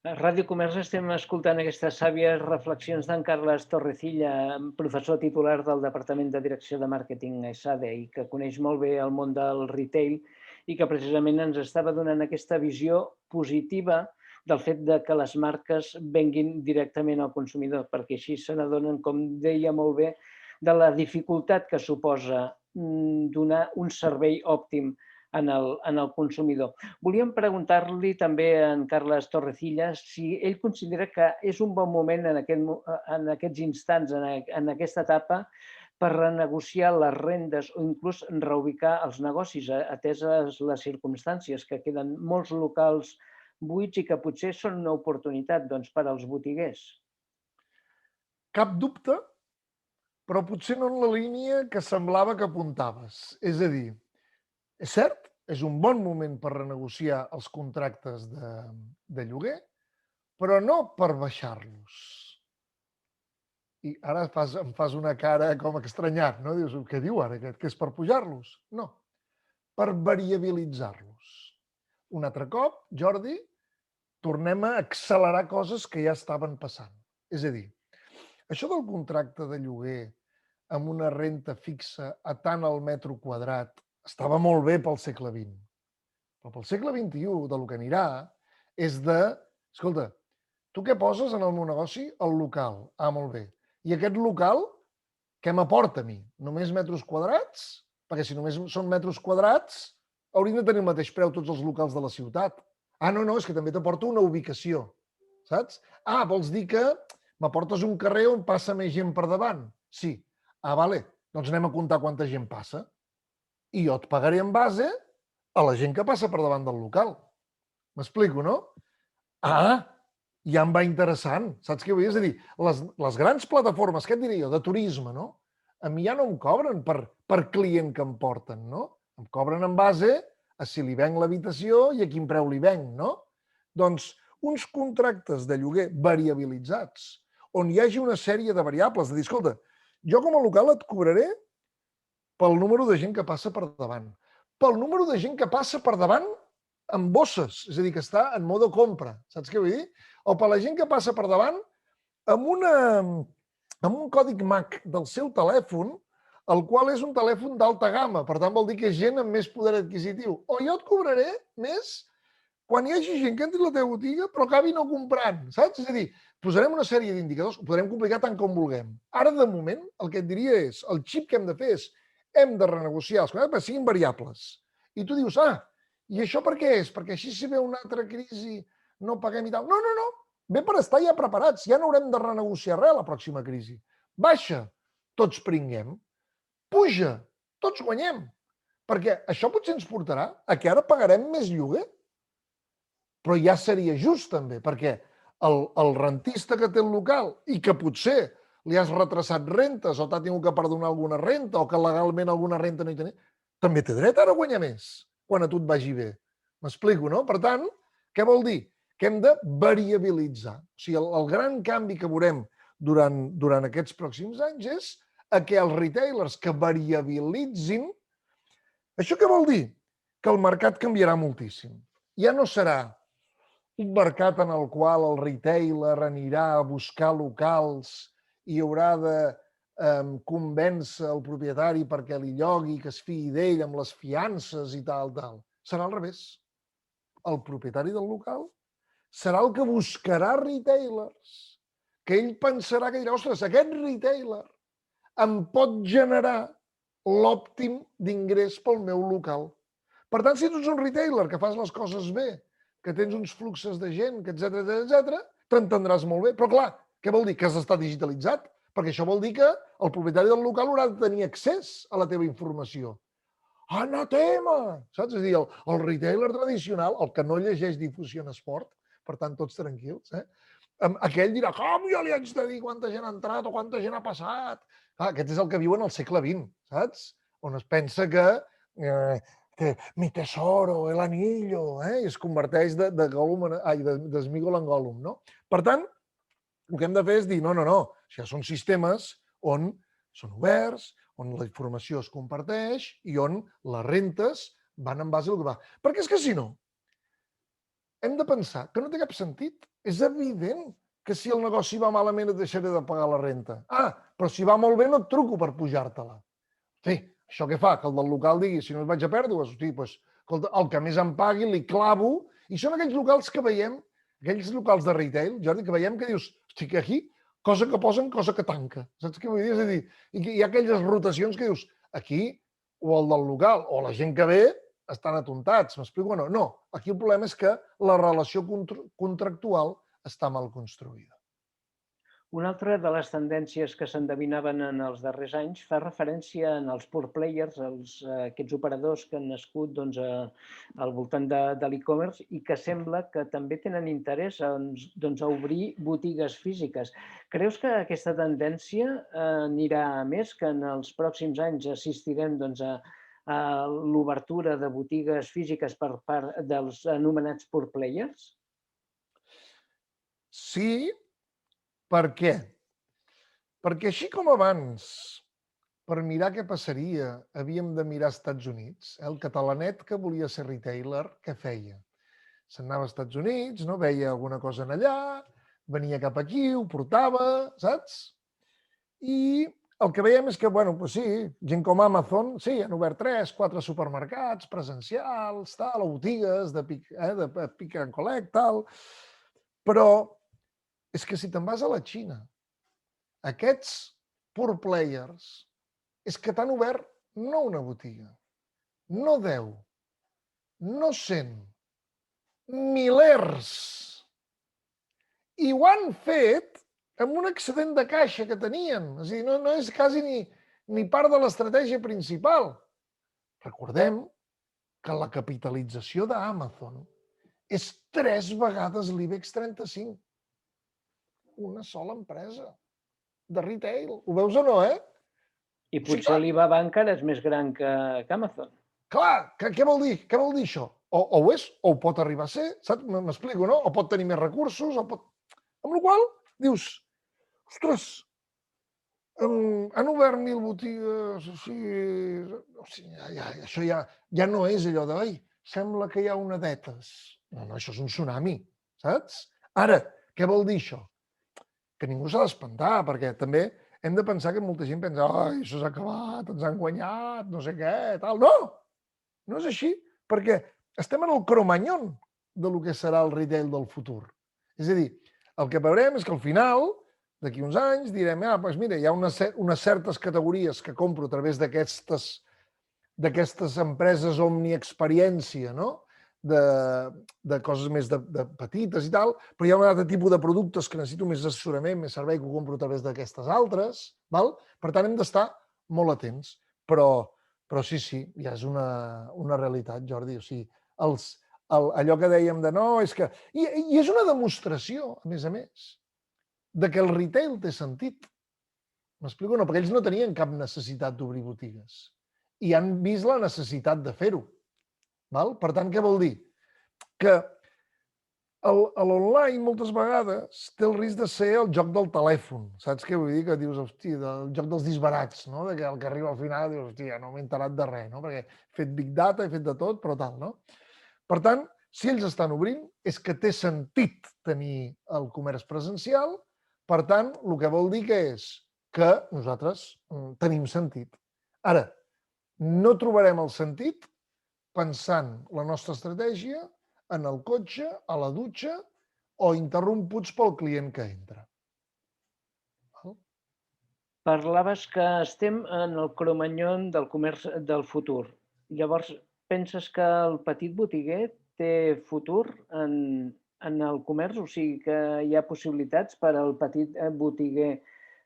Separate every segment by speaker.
Speaker 1: A Ràdio Comerç estem escoltant aquestes sàvies reflexions d'en Carles Torrecilla, professor titular del Departament de Direcció de Màrqueting a ESADE i que coneix molt bé el món del retail i que precisament ens estava donant aquesta visió positiva del fet de que les marques venguin directament al consumidor, perquè així se n'adonen, com deia molt bé, de la dificultat que suposa donar un servei òptim en el consumidor. Volíem preguntar-li també a en Carles Torrecillas si ell considera que és un bon moment en aquests instants, en aquesta etapa, per renegociar les rendes o inclús reubicar els negocis, ateses les circumstàncies, que queden molts locals buits i que potser són una oportunitat doncs, per als botiguers.
Speaker 2: Cap dubte, però potser no en la línia que semblava que apuntaves. És a dir, és cert, és un bon moment per renegociar els contractes de lloguer, però no per baixar-los. I ara em fas una cara com estranyat, no? Dius, què diu ara aquest? Que és per pujar-los? No, per variabilitzar-los. Un altre cop, Jordi, tornem a accelerar coses que ja estaven passant. És a dir, això del contracte de lloguer amb una renta fixa a tant al metro quadrat estava molt bé pel segle XX. Però pel segle XXI, del que anirà, és de, escolta, tu què poses en el meu negoci? El local. Ah, molt bé. I aquest local, què m'aporta a mi? Només metres quadrats? Perquè si només són metres quadrats, haurien de tenir el mateix preu tots els locals de la ciutat. Ah, no, és que també t'aporta una ubicació, saps? Ah, vols dir que m'aportes un carrer on passa més gent per davant? Sí. Ah, vale, doncs anem a comptar quanta gent passa. I jo et pagaré en base a la gent que passa per davant del local. M'explico, no? Ah, ja em va interessant. Saps què vull dir? És a dir, les grans plataformes, què et diré jo, de turisme, no? A mi ja no em cobren per client que em porten, no? Em cobren en base a si li venc l'habitació i a quin preu li venc, no? Doncs uns contractes de lloguer variabilitzats, on hi hagi una sèrie de variables, de dir, escolta, jo com a local et cobraré pel número de gent que passa per davant, pel número de gent que passa per davant amb bosses, és a dir, que està en mode compra, saps què vull dir? O per la gent que passa per davant amb un còdig MAC del seu telèfon, el qual és un telèfon d'alta gamma, per tant vol dir que és gent amb més poder adquisitiu. O jo et cobraré més quan hi hagi gent que entri a la teva botiga però acabi no comprant, saps? És a dir, posarem una sèrie d'indicadors, ho podrem complicar tant com vulguem. Ara, de moment, el que et diria és, el xip que hem de fer és, hem de renegociar els contractes perquè siguin variables. I tu dius, i això per què és? Perquè així si ve una altra crisi no paguem i tal. No, ve per estar ja preparats, ja no haurem de renegociar res a la pròxima crisi. Baixa, tots pringuem. Puja, tots guanyem. Perquè això potser ens portarà a que ara pagarem més lloguer. Però ja seria just també, perquè el rentista que té el local i que potser li has retrasat rentes o t'ha tingut que perdonar alguna renta o que legalment alguna renta no hi tenia, també té dret ara a guanyar més quan a tu et vagi bé. M'explico, no? Per tant, què vol dir? Que hem de variabilitzar. O sigui, el gran canvi que veurem durant aquests pròxims anys és a que els retailers que variabilitzin. Això què vol dir? Que el mercat canviarà moltíssim. Ja no serà un mercat en el qual el retailer anirà a buscar locals i haurà de convèncer el propietari perquè li llogui, que es fiï d'ell amb les fiances i tal. Serà al revés. El propietari del local serà el que buscarà retailers, que ell pensarà que dirà, ostres, aquest retailer em pot generar l'òptim d'ingrés pel meu local. Per tant, si tu ets un retailer que fas les coses bé, que tens uns fluxos de gent, que etc, t'entendràs molt bé. Però clar, què vol dir? Que has d'estar digitalitzat, perquè això vol dir que el propietari del local haurà de tenir accés a la teva informació. Anatema! Saps? És a dir, el retailer tradicional, el que no llegeix Difusió en Esport, per tant, tots tranquils, aquell dirà, com jo li haig de dir quanta gent ha entrat o quanta gent ha passat? Clar, aquest és el que viu en el segle XX, saps? On es pensa que mi tesoro, el anillo, i es converteix de Smigol en Gollum, no? Per tant, el que hem de fer és dir, no, això són sistemes on són oberts, on la informació es comparteix i on les rentes van en base al que va. Perquè és que si no, hem de pensar que no té cap sentit. És evident que si el negoci va malament et deixaré de pagar la renta. Ah, però si va molt bé no et truco per pujar-te-la. Sí, això què fa? Que el del local digui, si no et vaig a pèrdues, hosti, doncs, escolta, el que més em pagui li clavo, i són aquells locals que veiem, aquells locals de retail, Jordi, que veiem que dius, hosti, que aquí, cosa que posen, cosa que tanca. Saps què vull dir? És a dir, hi ha aquelles rotacions que dius, aquí, o el del local, o la gent que ve, estan atontats, m'explico o no? No, aquí el problema és que la relació contractual està mal construïda.
Speaker 1: Una altra de les tendències que s'endevinaven en els darrers anys fa referència als pure players, aquests operadors que han nascut al voltant de l'e-commerce i que sembla que també tenen interès a obrir botigues físiques. Creus que aquesta tendència anirà a més, que en els pròxims anys assistirem a l'obertura de botigues físiques per part dels anomenats pure players?
Speaker 2: Sí, per què? Perquè així com abans, per mirar què passaria, havíem de mirar als Estats Units, el catalanet que volia ser retailer, què feia? Se'n anava als Estats Units, no veia alguna cosa en allà, venia cap aquí, ho portava, saps? I el que veiem és que, bueno, doncs sí, gent com Amazon, sí, han obert 3, 4 supermercats presencials, tal, o botigues de pick and collect, tal, però és que si te'n vas a la Xina, aquests pure players és que t'han obert no una botiga, no 10, no 100, milers. I ho han fet amb un excedent de caixa que tenien. És a dir, no és quasi ni part de l'estratègia principal. Recordem que la capitalització d'Amazon és 3 vegades l'IBEX 35. Una sola empresa de retail. Ho veus o no,
Speaker 1: I potser Alibaba encara és més gran que Amazon.
Speaker 2: Clar, què vol dir? Què vol dir això? O ho és, o ho pot arribar a ser, saps? M'explico, no? O pot tenir més recursos, o pot... Amb la qual cosa, dius, ostres, han obert 1.000 botigues, o sigui això ja no és allò de, ai, sembla que hi ha una d'etes. No, això és un tsunami, saps? Ara, què vol dir això? Que ningú s'ha d'espantar, perquè també hem de pensar que molta gent pensa, ai, això s'ha acabat, ens han guanyat, no sé què, tal. No! No és així, perquè estem en el cromanyon del que serà el retail del futur. És a dir, el que veurem és que al final, d'aquí uns anys, direm, doncs mira, hi ha unes certes categories que compro a través d'aquestes empreses omniexperiència, no? De coses més de petites i tal, però hi ha un altre tipus de productes que necessito més assessorament, més servei, que ho compro a través d'aquestes altres. Val? Per tant, hem d'estar molt atents. Però sí, ja és una realitat, Jordi. O sigui, allò que dèiem de no, és que... I és una demostració, a més, de que el retail té sentit. M'explico? No, perquè ells no tenien cap necessitat d'obrir botigues i han vist la necessitat de fer-ho. Per tant, què vol dir? Que l'online moltes vegades té el risc de ser el joc del telèfon. Saps què vull dir? Que dius, hòstia, el joc dels disbarats, no? Que el que arriba al final dius, hòstia, no m'he enterat de res, no? Perquè he fet big data, he fet de tot, però tal, no? Per tant, si ells estan obrint, és que té sentit tenir el comerç presencial. Per tant, el que vol dir que és que nosaltres tenim sentit. Ara, no trobarem el sentit pensant la nostra estratègia en el cotxe, a la dutxa o interromputs pel client que entra.
Speaker 1: Parlaves que estem en el cromanyon del comerç del futur. Llavors, penses que el petit botiguer té futur en el comerç? O sigui, que hi ha possibilitats per al petit botiguer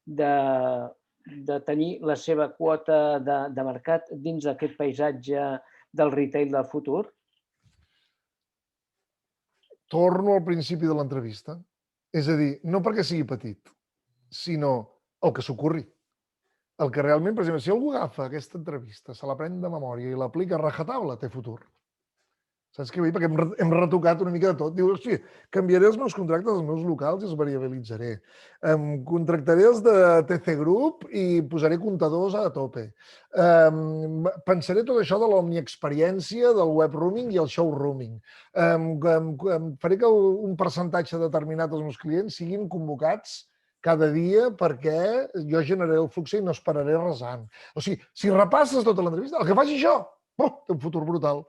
Speaker 1: de tenir la seva quota de mercat dins d'aquest paisatge del retail del futur?
Speaker 2: Torno al principi de l'entrevista. És a dir, no perquè sigui petit, sinó el que s'ocorri. El que realment, per exemple, si algú agafa aquesta entrevista, se la pren de memòria i l'aplica a rajatabla, té futur. Saps què vull dir? Perquè hem retocat una mica de tot. Diu, hosti, canviaré els meus contractes dels meus locals i els variabilitzaré. Contractaré els de TC Group i posaré comptadors a tope. Pensaré tot això de l'omniexperiència, del web rooming i el showrooming. Faré que un percentatge determinat dels meus clients siguin convocats cada dia perquè jo generaré el flux i no esperaré resant. O sigui, si repasses tota l'entrevista, el que faci això, té un futur brutal.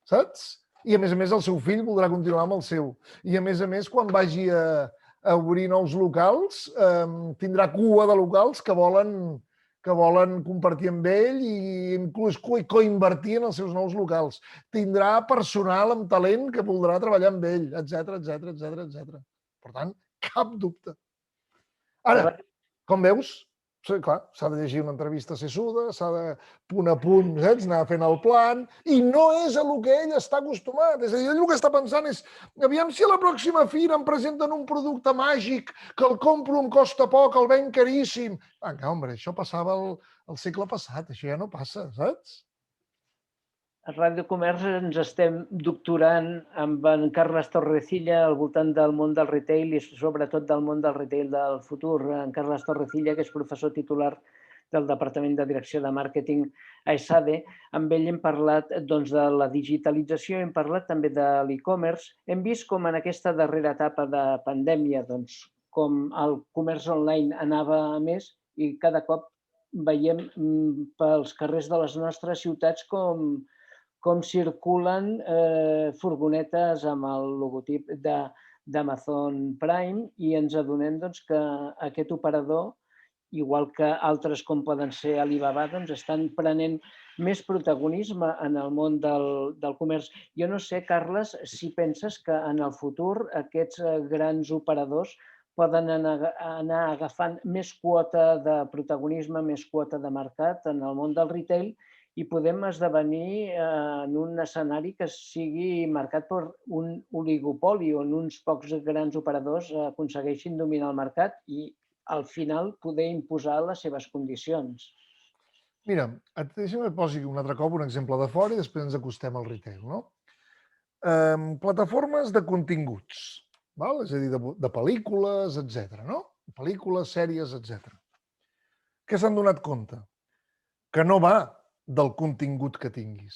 Speaker 2: Saps? I a més, el seu fill voldrà continuar amb el seu. I a més, quan vagi a obrir nous locals, tindrà cua de locals que volen compartir amb ell i inclús coinvertir en els seus nous locals. Tindrà personal amb talent que voldrà treballar amb ell, etc. Per tant, cap dubte. Ara, com veus, clar, s'ha de llegir una entrevista sessuda, s'ha de punt a punt, saps, anar fent el plan, i no és a el que ell està acostumat. És a dir, ell el que està pensant és, aviam si a la pròxima fira em presenten un producte màgic, que el compro em costa poc, el venc caríssim. Home, això passava al segle passat, això ja no passa, saps?
Speaker 1: A Ràdio Comerç ens estem doctorant amb en Carles Torrecilla al voltant del món del retail i sobretot del món del retail del futur. En Carles Torrecilla, que és professor titular del Departament de Direcció de Màrqueting a ESADE. Amb ell hem parlat doncs, de la digitalització, hem parlat també de l'e-commerce. Hem vist com en aquesta darrera etapa de pandèmia, doncs, com el comerç online anava a més i cada cop veiem pels carrers de les nostres ciutats com circulen furgonetes amb el logotip d'Amazon Prime i ens adonem que aquest operador, igual que altres com poden ser Alibaba, estan prenent més protagonisme en el món del comerç. Jo no sé, Carles, si penses que en el futur aquests grans operadors poden anar agafant més quota de protagonisme, més quota de mercat en el món del retail i podem esdevenir en un escenari que sigui marcat per un oligopoli on uns pocs grans operadors aconsegueixin dominar el mercat i al final poder imposar les seves condicions.
Speaker 2: Mira, deixa'm que et posi un altre cop un exemple de fora i després ens acostem al retail. No? Plataformes de continguts, val? És a dir, de pel·lícules, etc. No? Pel·lícules, sèries, etc. Què s'han donat compte? Que no va del contingut que tinguis.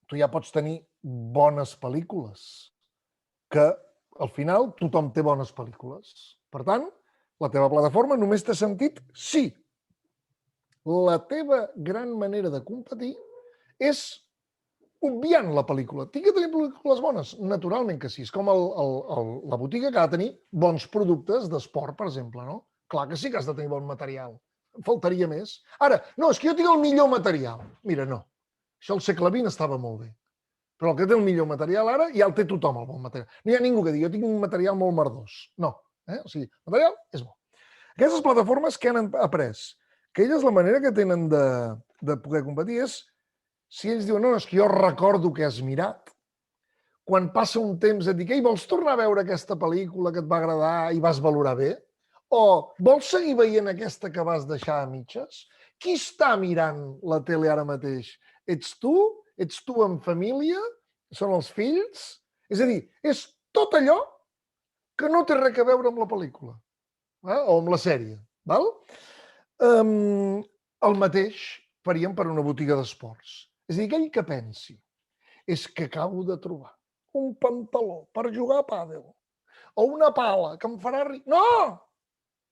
Speaker 2: Tu ja pots tenir bones pel·lícules, que al final tothom té bones pel·lícules. Per tant, la teva plataforma només té sentit si la teva gran manera de competir és obviant la pel·lícula. Tinc que tenir pel·lícules bones? Naturalment que sí. És com la botiga que ha de tenir bons productes d'esport, per exemple. No? Clar que sí que has de tenir bon material. Faltaria més. Ara, no, és que jo tinc el millor material. Mira, no. Això al segle XX estava molt bé. Però el que té el millor material ara ja el té tothom, el bon material. No hi ha ningú que digui, jo tinc un material molt merdós. No. O sigui, el material és bo. Aquestes plataformes que han après, que elles la manera que tenen de poder competir és, si ells diuen, no, és que jo recordo que has mirat, quan passa un temps et dic, ei, vols tornar a veure aquesta pel·lícula que et va agradar i vas valorar bé? O vols seguir veient aquesta que vas deixar a mitges? Qui està mirant la tele ara mateix? Ets tu? Ets tu en família? Són els fills? És a dir, és tot allò que no té res a veure amb la pel·lícula o amb la sèrie. Val? El mateix faríem per una botiga d'esports. És a dir, aquell que pensi és que acabo de trobar un pantaló per jugar a pàdel o una pala que em farà ric. No!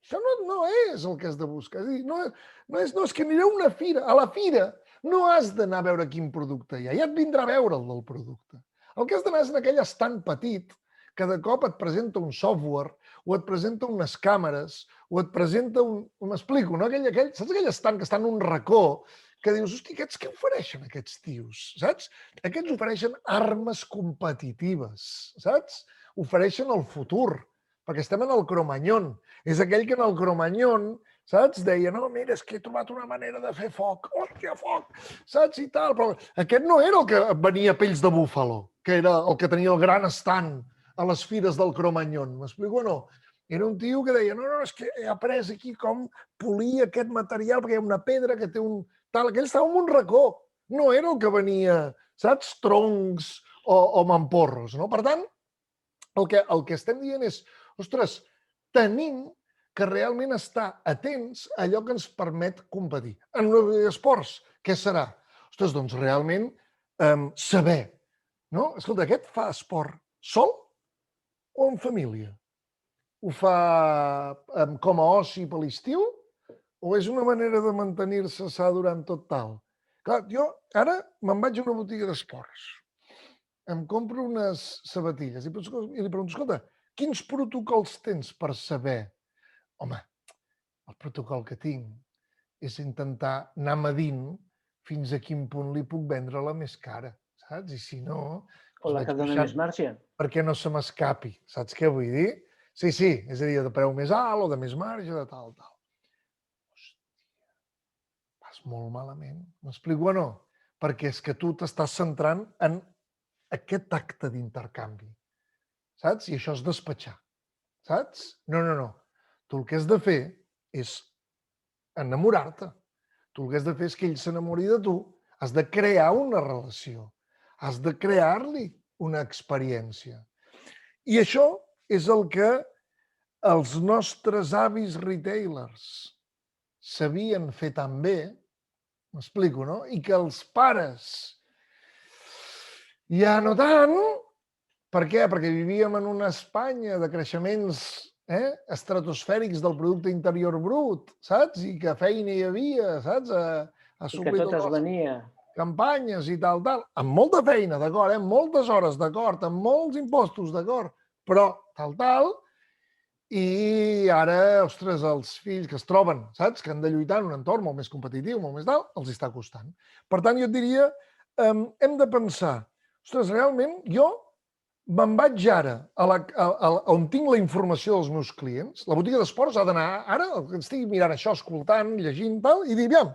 Speaker 2: Això no és el que has de buscar. És a dir, és que aniré a una fira. A la fira no has d'anar a veure quin producte hi ha. Ja et vindrà a veure el del producte. El que has d'anar és en aquell estant petit que de cop et presenta un software o et presenta unes càmeres o et presenta m'explico, no? Saps aquell estant que està en un racó que dius, hosti, aquests què ofereixen aquests tios? Saps? Aquests ofereixen armes competitives, saps? Ofereixen el futur, perquè estem en el Cromanyón. És aquell que en el Cromanyón, saps? Deia, no, mira, és que he trobat una manera de fer foc. Hòstia, foc! Saps? I tal. Però aquest no era el que venia a pells de búfalo, que era el que tenia el gran estand a les fires del Cromanyón. M'explico o no? Era un tio que deia, no, és que he après aquí com polir aquest material, perquè hi ha una pedra que té un... tal. Aquell estava en un racó. No era el que venia saps? Troncs o mamporros, no? Per tant, el que estem dient és, ostres, tenim que realment estar atents a allò que ens permet competir. En esports, què serà? Ostres, doncs realment saber, no? Escolta, aquest fa esport sol o en família? Ho fa com a oci per l'estiu o és una manera de mantenir-se sa durant tot tal? Clar, jo ara me'n vaig a una botiga d'esports, em compro unes sabatilles i li pregunto, escolta, quins protocols tens per saber? Home, el protocol que tinc és intentar anar medint fins a quin punt li puc vendre la més cara, saps? I si no,
Speaker 1: O la que dona més marge.
Speaker 2: perquè no se m'escapi, saps què vull dir? Sí, és a dir, de preu més alt o de més marge, de tal. Hòstia, vas molt malament. M'explico o no? Perquè és que tu t'estàs centrant en aquest acte d'intercanvi, saps? I això és despatxar, saps? No. Tu el que has de fer és enamorar-te. Tu el que has de fer és que ell s'enamori de tu. Has de crear una relació. Has de crear-li una experiència. I això és el que els nostres avis retailers sabien fer tan bé, m'explico, no? I que els pares ja no tant. Per què? Perquè vivíem en una Espanya de creixements estratosfèrics del producte interior brut, saps? I que feina hi havia, saps?
Speaker 1: I que tot es venia.
Speaker 2: Campanyes i tal, amb molta feina, d'acord, amb moltes hores, d'acord, amb molts impostos, d'acord, però tal, i ara, ostres, els fills que es troben, saps, que han de lluitar en un entorn molt més competitiu, molt més tal, els està costant. Per tant, jo et diria, hem de pensar, ostres, realment, jo me'n vaig ara on tinc la informació dels meus clients, la botiga d'esports ha d'anar ara, que estigui mirant això, escoltant, llegint, tal, i dir, aviam,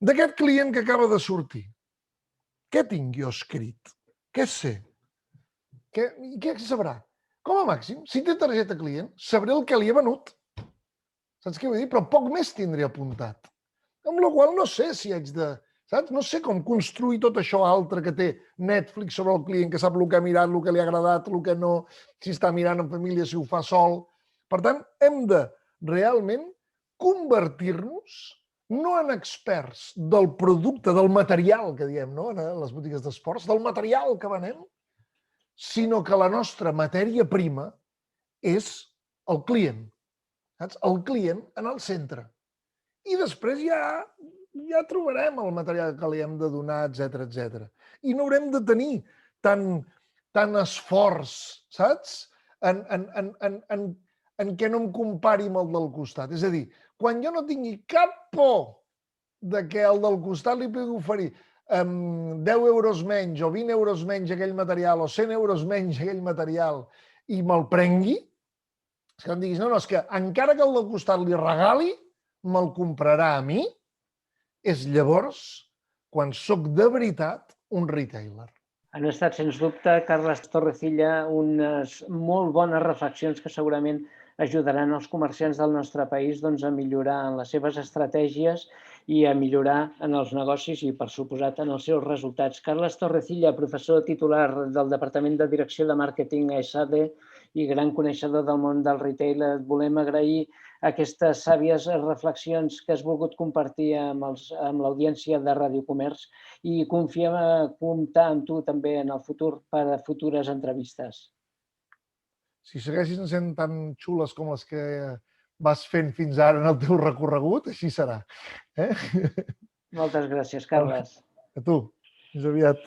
Speaker 2: d'aquest client que acaba de sortir, què tinc jo escrit? Què sé? Què sabrà? Com a màxim, si té targeta client, sabré el que li he venut. Saps què vull dir? Però poc més tindré apuntat. Amb la qual no sé si haig de... Saps? No sé com construir tot això altre que té Netflix sobre el client, que sap el que ha mirat, el que li ha agradat, el que no, si està mirant en família, si ho fa sol. Per tant, hem de realment convertir-nos no en experts del producte, del material que diem, no? En les botigues d'esports, del material que venem, sinó que la nostra matèria prima és el client. Saps? El client en el centre. I després ja trobarem el material que li hem de donar, etc. I no haurem de tenir tant esforç, saps? En què no em compari amb el del costat. És a dir, quan jo no tingui cap por de que el del costat li pugui oferir 10 euros menys o 20 euros menys aquell material o 100 euros menys aquell material i me'l prengui, és que em diguis, no, és que encara que el del costat li regali, me'l comprarà a mi, és llavors quan sóc de veritat un retailer.
Speaker 1: Han estat, sens dubte, Carles Torrecilla, unes molt bones reflexions que segurament ajudaran els comerciants del nostre país a millorar en les seves estratègies i a millorar en els negocis i, per suposat, en els seus resultats. Carles Torrecilla, professor titular del Departament de Direcció de Màrqueting a ESADE i gran coneixedor del món del retail, et volem agrair aquestes sàvies reflexions que has volgut compartir amb l'audiència de Ràdio Comerç i confiem a comptar amb tu també en el futur per a futures entrevistes.
Speaker 2: Si segueixin sent tan xules com les que vas fent fins ara en el teu recorregut, així serà.
Speaker 1: Moltes gràcies, Carles.
Speaker 2: A tu. Fins aviat.